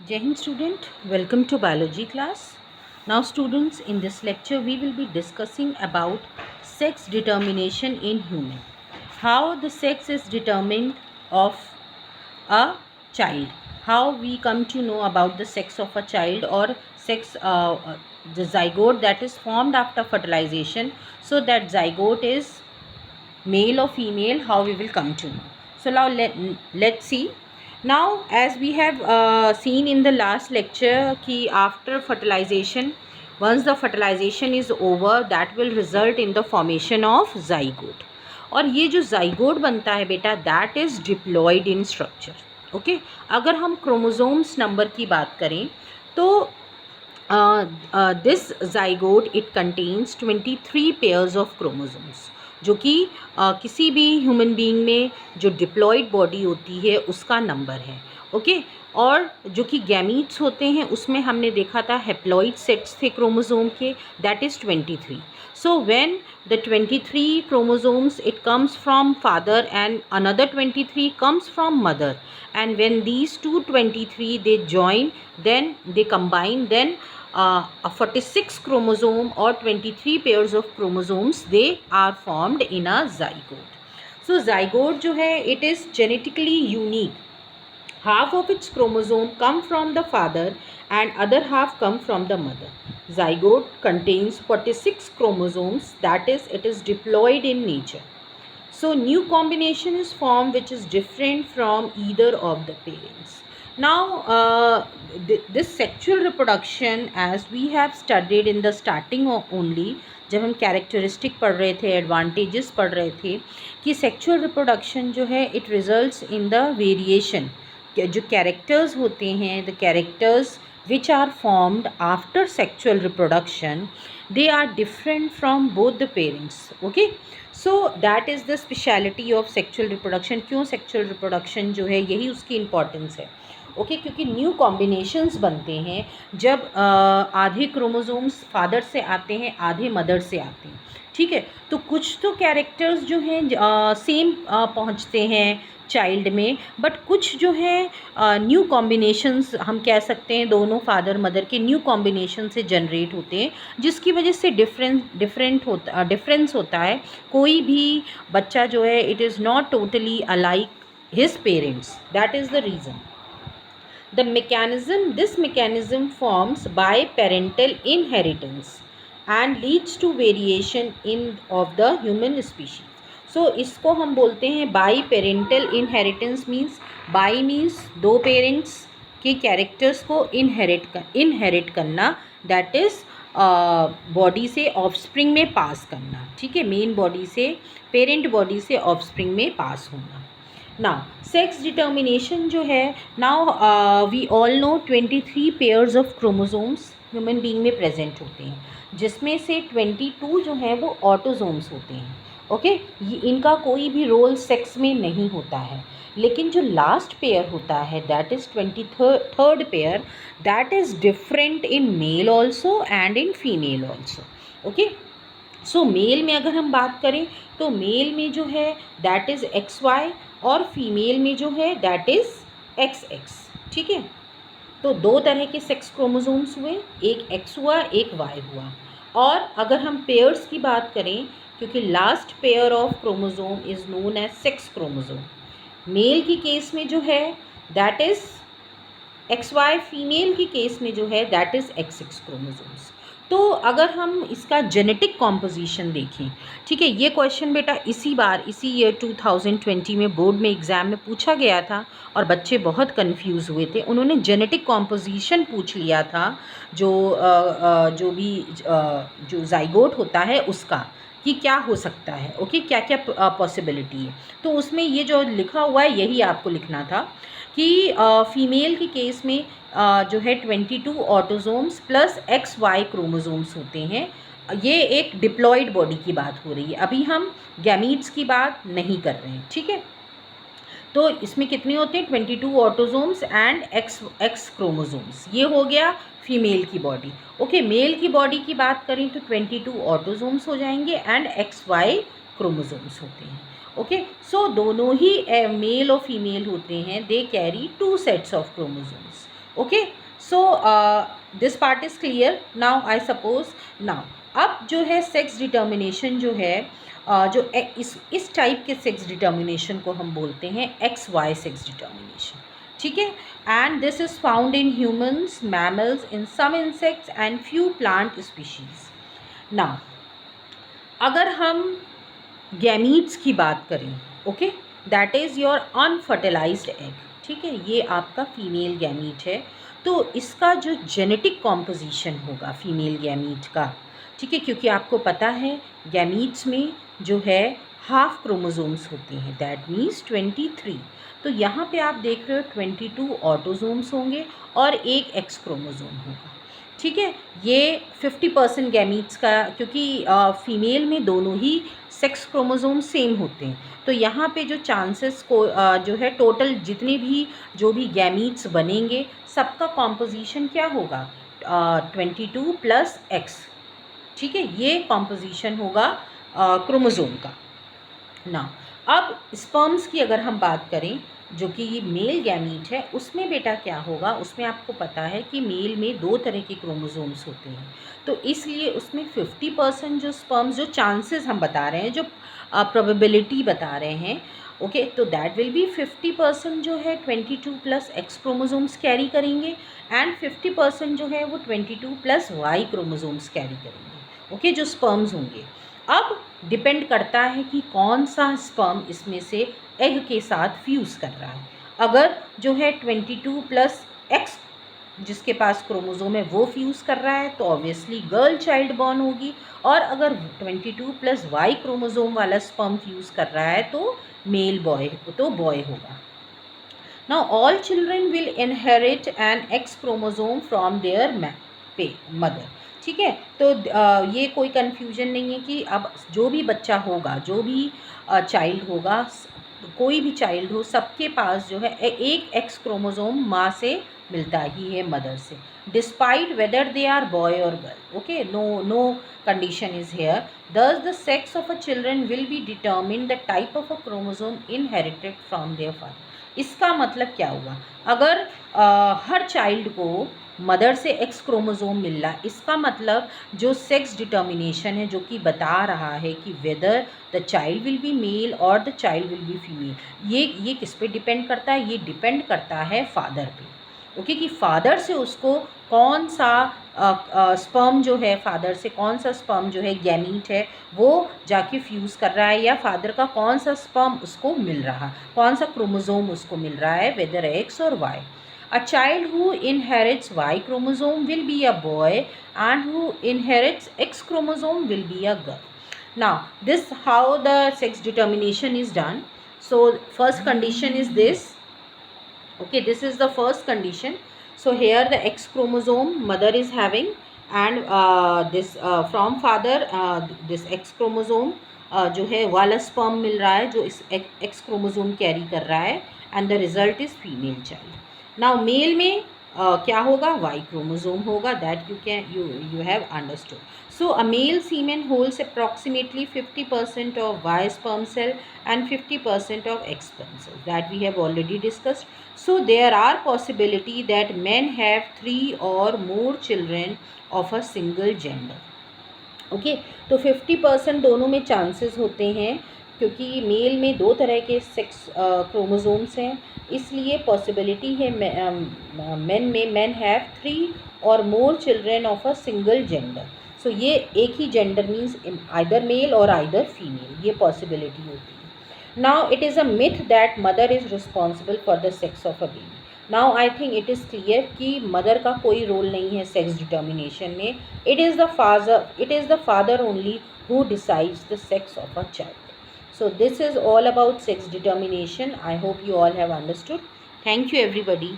Jai Hind student, welcome to biology class. Now students, in this lecture we will be discussing about sex determination in human. How the sex is determined of a child. How we come to know about the sex of a child or sex the zygote that is formed after fertilization. So that zygote is male or female, how we will come to know. So now let's see. Now as we have seen in the last lecture कि after fertilization, once the fertilization is over, that will result in the formation of zygote. और ये जो zygote बनता है बेटा, that is diploid in structure. Okay अगर हम chromosomes number की बात करें तो this zygote it contains 23 pairs of chromosomes, जो कि किसी भी ह्यूमन बीइंग में जो डिप्लॉयड बॉडी होती है उसका नंबर है. ओके और जो कि गैमीट्स होते हैं उसमें हमने देखा था हेप्लॉइड सेट्स थे क्रोमोसोम के, that is 23. So when the 23 chromosomes it comes from father and another 23 comes from mother, and when these two 23 they join, then they combine, then a 46 chromosome or 23 pairs of chromosomes they are formed in a zygote. So zygote जो है it is genetically unique. Half of its chromosome come from the father and other half come from the mother. Zygote contains 46 chromosomes, that is it is diploid in nature. So new combination is formed which is different from either of the parents. Now this sexual reproduction, as we have studied in the starting only, जब हम characteristic पढ़ रहे थे, advantages पढ़ रहे थे कि sexual reproduction जो है it results in the variation. जो कैरेक्टर्स होते हैं, the characters which are formed after sexual reproduction, they are different from both the parents. Okay, so that is the speciality of sexual reproduction. क्यों sexual reproduction जो है यही उसकी importance है. Okay क्योंकि न्यू कॉम्बिनेशंस बनते हैं जब आधे क्रोमोसोम्स फादर से आते हैं, आधे मदर से आते हैं. ठीक है, तो कुछ तो कैरेक्टर्स जो हैं सेम पहुंचते हैं चाइल्ड में, बट कुछ जो है न्यू कॉम्बिनेशंस हम कह सकते हैं दोनों फादर मदर के न्यू कॉम्बिनेशन से जनरेट होते हैं, जिसकी वजह से डिफरेंस होता है. कोई भी बच्चा जो है it is not totally alike his parents. That is the reason. This mechanism forms by parental inheritance and leads to variation of the human species. So इसको हम बोलते हैं biparental inheritance. Means bi means दो parents के characters को inherit करना, that is body से offspring में पास करना. ठीक है, मेन बॉडी से पेरेंट बॉडी से ऑफस्प्रिंग में पास होना. नाउ सेक्स डिटर्मिनेशन जो है, now we all know 23 pairs of chromosomes human being में प्रेजेंट होते हैं, जिसमें से 22 जो हैं वो ऑटोजोम्स होते हैं. ओके इनका कोई भी रोल सेक्स में नहीं होता है. लेकिन जो लास्ट पेयर होता है that is 23rd pair, that is different in male also and in female also. Okay so male में अगर हम बात करें तो मेल में जो है दैट इज़ XY और फीमेल में जो है दैट इज़ XX. ठीक है, तो दो तरह के सेक्स क्रोमोसोम्स हुए, एक X हुआ एक Y हुआ. और अगर हम पेयर्स की बात करें, क्योंकि last pair of chromosome is known as sex chromosome. Male की केस में जो है दैट इज़ XY, फीमेल की केस में जो है दैट इज़ XX क्रोमोसोम्स. तो अगर हम इसका जेनेटिक कॉम्पोजिशन देखें, ठीक है, ये क्वेश्चन बेटा इसी ईयर 2020 में बोर्ड में एग्ज़ाम में पूछा गया था और बच्चे बहुत कंफ्यूज हुए थे. उन्होंने जेनेटिक कॉम्पोजिशन पूछ लिया था जो ज़ाइगोट होता है उसका, कि क्या हो सकता है. ओके क्या क्या पॉसिबिलिटी है. तो उसमें ये जो लिखा हुआ है यही आपको लिखना था कि फीमेल के केस में जो है 22 ऑटोजोम्स प्लस XY क्रोमोसोम्स होते हैं. ये एक डिप्लॉयड बॉडी की बात हो रही है, अभी हम गैमीट्स की बात नहीं कर रहे हैं. ठीक है, तो इसमें कितने होते हैं 22 ऑटोजोम्स एंड एक्स क्रोमोसोम्स. ये हो गया फीमेल की बॉडी. ओके मेल की बॉडी की बात करें तो 22 ऑटोजोम्स हो जाएंगे एंड XY क्रोमोसोम्स होते हैं. ओके सो दोनों ही मेल और फीमेल होते हैं, they carry 2 sets of chromosomes. Okay, so this part is clear now I suppose. Now अब जो है सेक्स डिटर्मिनेशन जो है जो इस टाइप के सेक्स डिटर्मिनेशन को हम बोलते हैं XY सेक्स डिटर्मिनेशन, ठीक है। And this is found in humans, mammals, in some insects and few plant species. Now अगर हम गैमीट्स की बात करें, okay, that is your unfertilized egg, ठीक है, ये आपका फीमेल गैमीट है। तो इसका जो जेनेटिक कॉम्पोजिशन होगा फीमेल गैमीट का, ठीक है, क्योंकि आपको पता है गैमीट्स में जो है हाफ क्रोमोसोम्स होते हैं, दैट मीन्स 23। तो यहाँ पे आप देख रहे हो 22 ऑटोसोम्स होंगे और एक एक्स क्रोमोसोम होगा, ठीक है। ये 50% गैमीट्स का, क्योंकि फीमेल में दोनों ही सेक्स क्रोमोसोम सेम होते हैं, तो यहाँ पे जो चांसेस को जो है टोटल जितने भी जो भी गैमीट्स बनेंगे सबका कॉम्पोजिशन क्या होगा 22 प्लस एक्स, ठीक है, ये कॉम्पोजिशन होगा क्रोमोसोम का। ना अब स्पर्म्स की अगर हम बात करें जो कि ये मेल गैमीट है, उसमें बेटा क्या होगा, उसमें आपको पता है कि मेल में 2 तरह के क्रोमोसोम्स होते हैं, तो इसलिए उसमें 50% जो स्पर्म्स, जो चांसेस हम बता रहे हैं, जो प्रोबेबिलिटी बता रहे हैं, ओके, तो दैट विल बी 50% जो है 22 प्लस एक्स क्रोमोसोम्स कैरी करेंगे एंड 50% जो है वो 22 प्लस वाई क्रोमोसोम्स कैरी करेंगे, ओके, जो स्पर्म्स होंगे। अब डिपेंड करता है कि कौन सा स्पर्म इसमें से एग के साथ फ्यूज़ कर रहा है। अगर जो है 22 प्लस एक्स जिसके पास क्रोमोसोम है वो फ्यूज़ कर रहा है तो ऑब्वियसली गर्ल चाइल्ड बॉर्न होगी, और अगर 22 प्लस वाई क्रोमोसोम वाला स्पर्म फ्यूज़ कर रहा है तो मेल बॉय, तो बॉय होगा। Now all children will inherit an X chromosome from their mother, ठीक है। तो ये कोई कन्फ्यूजन नहीं है कि अब जो भी बच्चा होगा, जो भी चाइल्ड होगा, कोई भी चाइल्ड हो, सबके पास जो है एक एक्स क्रोमोसोम माँ से मिलता ही है, मदर से, despite whether they are boy or girl, okay, no condition is here. Thus the sex of a children will be determine the type of a chromosome inherited from their father. इसका मतलब क्या हुआ, अगर हर child को mother से X chromosome मिल रहा है, इसका मतलब जो सेक्स डिटर्मिनेशन है जो कि बता रहा है कि whether the child will be male और the child will be female, ये किस पे डिपेंड करता है, ये डिपेंड करता है फादर पे, ओके, कि फादर से उसको कौन सा स्पर्म जो है, फादर से कौन सा स्पर्म जो है गैमीट है वो जाके फ्यूज़ कर रहा है, या फादर का कौन सा स्पर्म उसको मिल रहा, कौन सा क्रोमोसोम उसको मिल रहा है, वेदर एक्स और Y. A child who inherits Y chromosome will be a boy and who inherits X chromosome will be a girl. Now, this how the sex determination is done. So, first condition is this. Okay, this is the first condition. So, here the X chromosome mother is having, and this from father this X chromosome जो है वाला sperm मिल रहा है जो इस x chromosome carry कर रहा है, and the result is female child. Now male में क्या होगा, वाई क्रोमोसोम होगा, that you have understood. So a male semen holds approximately 50% of Y sperm cell and 50% of X sperm cell, that we have already discussed. So there are possibility that men have 3 or more children of a single gender. Okay, तो 50% दोनों में chances होते हैं, क्योंकि mail में 2 तरह के sex chromosomes हैं, इसलिए पॉसिबिलिटी है मेन में man have 3 or more children of a single gender. So ये एक ही gender means either male or either female, ये पॉसिबिलिटी होती है। Now it is a myth that mother is responsible for the sex of a baby. Now I think it is clear कि mother का कोई role नहीं है sex determination में, it is the father only who decides the sex of a child. So this is all about sex determination. I hope you all have understood. Thank you everybody.